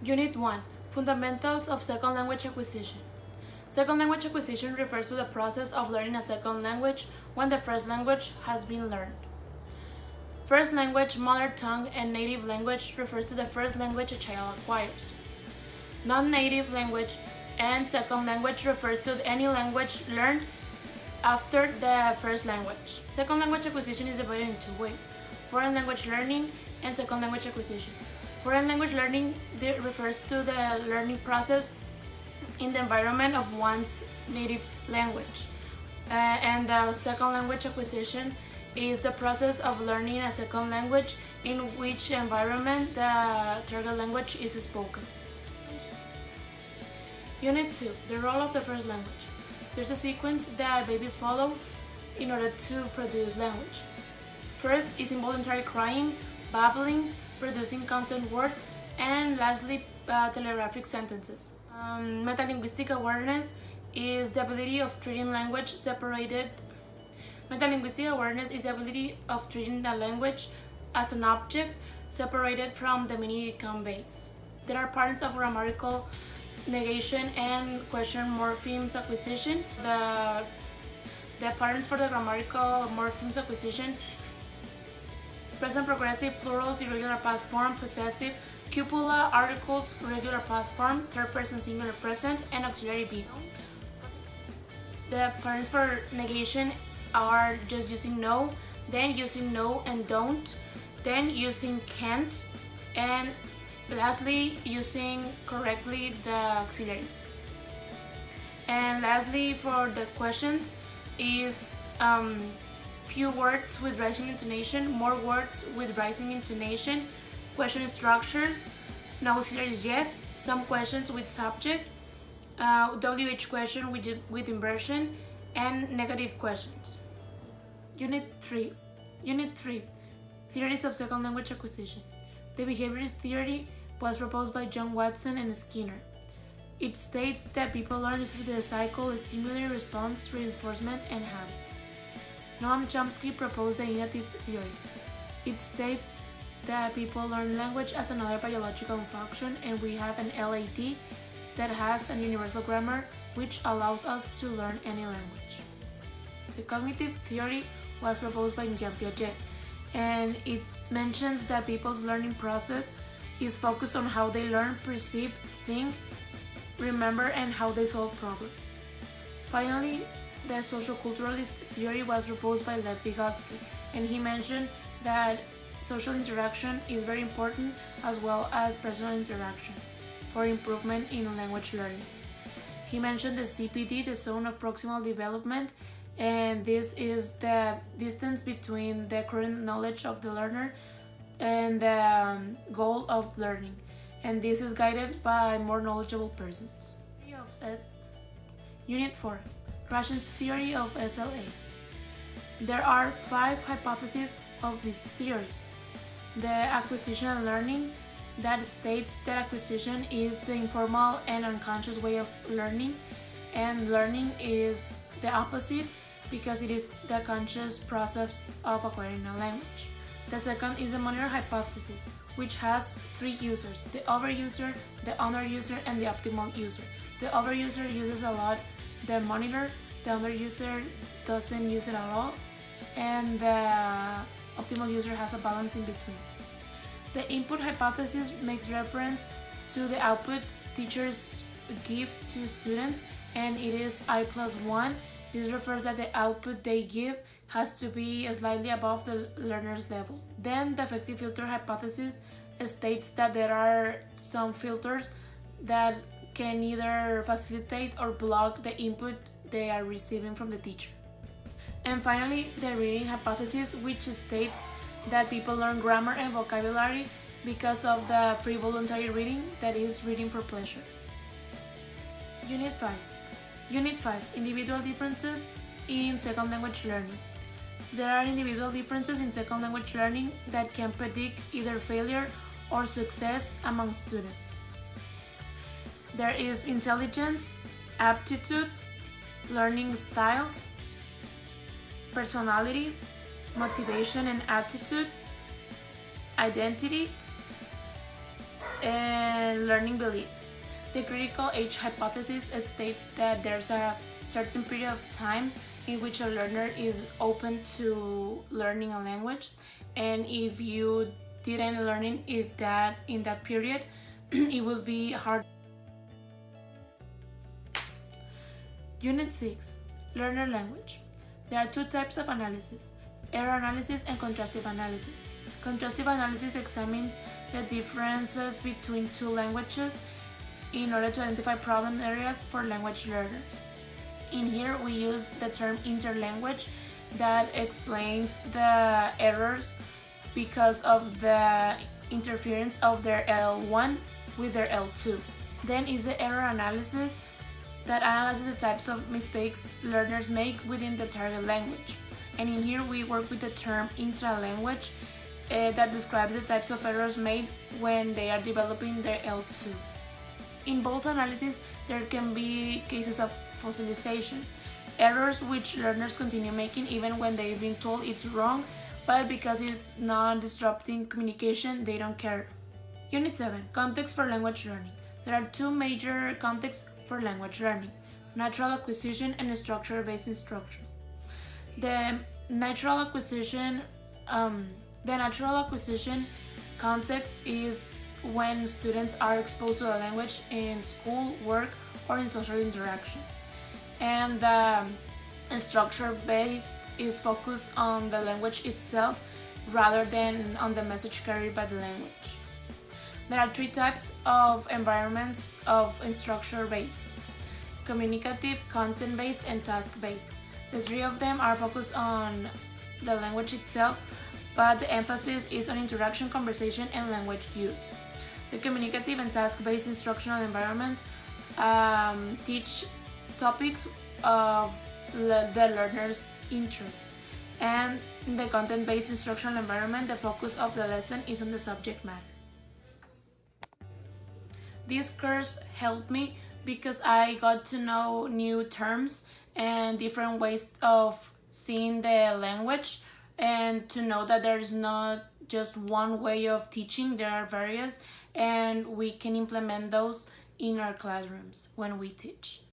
Unit 1. Fundamentals of Second Language Acquisition. Second language acquisition refers to the process of learning a second language when the first language has been learned. First language, mother tongue, and native language refers to the first language a child acquires. Non-native language and second language refers to any language learned after the first language. Second language acquisition is divided in two ways: foreign language learning and second language acquisition. Foreign language learning refers to the learning process in the environment of one's native language. And the second language acquisition is the process of learning a second language in which environment the target language is spoken. Unit 2. The role of the first language. There's a sequence that babies follow in order to produce language. First is involuntary crying, babbling, producing content words, and lastly, telegraphic sentences. Metalinguistic awareness is the ability of treating language separated. Metalinguistic awareness is the ability of treating the language as an object separated from the meaning it conveys. There are patterns of grammatical negation and question morphemes acquisition. The patterns for the grammatical morphemes acquisition: present progressive, plurals, irregular past form, possessive, cupula, articles, regular past form, third person singular present, and auxiliary be. The patterns for negation are just using no, then using no and don't, then using can't, and lastly using correctly the auxiliaries. And lastly, for the questions is few words with rising intonation, more words with rising intonation, question structures, no auxiliaries yet, some questions with subject, WH question with inversion, and negative questions. Unit 3. Theories of second language acquisition. The behaviorist theory was proposed by John Watson and Skinner. It states that people learn through the cycle stimuli, response, reinforcement, and habit. Noam Chomsky proposed the innatist theory. It states that people learn language as another biological function, and we have an LAD that has a universal grammar which allows us to learn any language. The cognitive theory was proposed by Jean Piaget, and it mentions that people's learning process is focused on how they learn, perceive, think, remember, and how they solve problems. Finally, the socioculturalist theory was proposed by Lev Vygotsky, and he mentioned that social interaction is very important as well as personal interaction for improvement in language learning. He mentioned the CPD, the zone of proximal development, and this is the distance between the current knowledge of the learner and the goal of learning, and this is guided by more knowledgeable persons. Unit 4. Krashen's theory of SLA. There are 5 hypotheses of this theory. The acquisition and learning, that states that acquisition is the informal and unconscious way of learning, and learning is the opposite because it is the conscious process of acquiring a language. The second is the monitor hypothesis, which has 3 users: the overuser, the underuser, and the optimal user. The overuser uses a lot the monitor, the underuser doesn't use it at all, and the optimal user has a balance in between. The input hypothesis makes reference to the output teachers give to students, and it is I+1. This refers that the output they give has to be slightly above the learner's level. Then the effective filter hypothesis states that there are some filters that can either facilitate or block the input they are receiving from the teacher. And finally, the reading hypothesis, which states that people learn grammar and vocabulary because of the free voluntary reading, that is, reading for pleasure. Unit 5. Individual differences in second language learning. There are individual differences in second language learning that can predict either failure or success among students. There is intelligence, aptitude, learning styles, personality, motivation and attitude, identity, Learning beliefs. The critical age hypothesis states that there's a certain period of time in which a learner is open to learning a language, and if you didn't learn it that in that period, it will be hard. Unit 6. Learner language. There are two types of analysis: error analysis and contrastive analysis. Contrastive analysis examines the differences between two languages in order to identify problem areas for language learners. In here, we use the term interlanguage that explains the errors because of the interference of their L1 with their L2. Then is the error analysis that analyzes the types of mistakes learners make within the target language. And in here, we work with the term intralanguage that describes the types of errors made when they are developing their L2. In both analyses, there can be cases of fossilization, errors which learners continue making even when they've been told it's wrong, but because it's not disrupting communication, they don't care. Unit 7. Context for language learning. There are two major contexts for language learning: natural acquisition and structure-based instruction. The natural acquisition context is when students are exposed to a language in school, work, or in social interaction. And structure-based is focused on the language itself rather than on the message carried by the language. There are three types of environments of structure-based: communicative, content-based, and task-based. The three of them are focused on the language itself, but the emphasis is on interaction, conversation, and language use. The communicative and task-based instructional environments teach topics of the learner's interest, and in the content-based instructional environment, the focus of the lesson is on the subject matter. This course helped me because I got to know new terms and different ways of seeing the language, and to know that there is not just one way of teaching, there are various, and we can implement those in our classrooms when we teach.